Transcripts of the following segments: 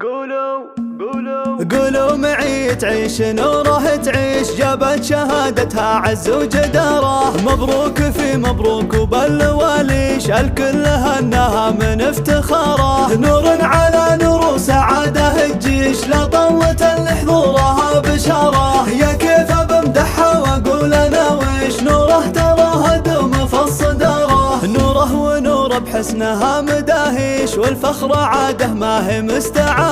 قولوا معي تعيش نوره تعيش، جابت شهادتها عز وجداره. مبروك في مبروك وبالواليش، الكل هناها من افتخاره. نور على نور وسعاده الجيش، لا طلت لحضورها بشاره. يا كيف بمدحها واقول انا ويش، نوره تراها دوم في الصداره. نوره ونوره بحسنها مداهيش، والفخر عاده ما هي مستعاره.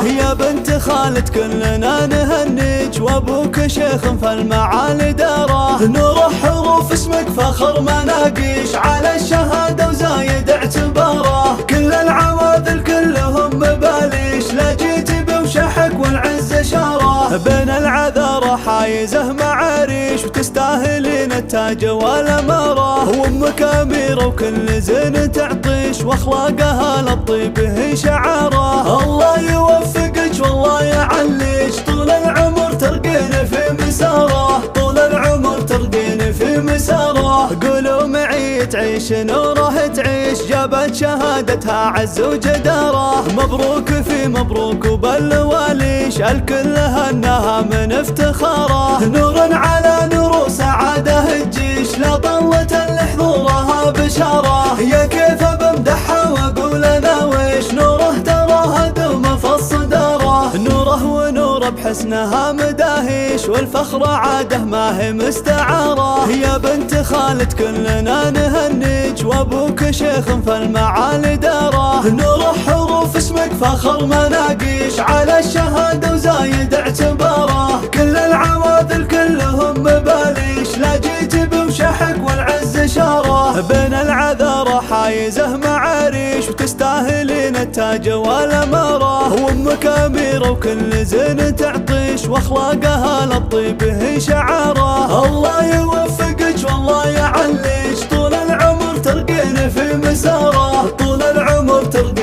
يا بنت خالد كلنا نهنيج، وابوك شيخ في المعالي داره. نوره حروف اسمك فخر مناقيش، على الشهاده وزايد اعتباره. كل العواذل كلهم مباليش، لا جيت بوشحك والعز شاره. بين العذارى حايزه معاريش، وتستاهلين التاج والاماره. وامك اميره وكل زين تعطيش، واخلاقها للطيب هي شعاره. الله يوفقك والله يعليش، طول العمر ترقين في مساره. طول العمر ترقين في مساره. قولوا معي تعيش نوره تعيش، جابت شهادتها عز وجداره. مبروك في مبروك وبالواليش، الكل هناها من افتخاره. نور على نور وسعاده الجيش، لا طلت لحضورها بشاره. يا كيف بمدحها واقول انا ويش، نوره تراها دوم في الصداره. نوره ونوره بحسنها مداهيش، والفخر عاده ما هي مستعاره. يا بنت خالد كلنا نهنيج، وابوك شيخ في المعالي داره. نوره حروف اسمك فخر مناقيش، على الشهاده وزايد اعتباره. كل العواذل كلهم مباليش، لا جيت بوشحك والعز شاره. بين العذارى حايزه معاريش، وتستاهلين التاج والاماره. وامك اميره وكل زين تعطيش، واخلاقها للطيب هي شعاره. الله يوفقك والله يعليش، طول العمر ترقين في مساره. طول العمر ترقين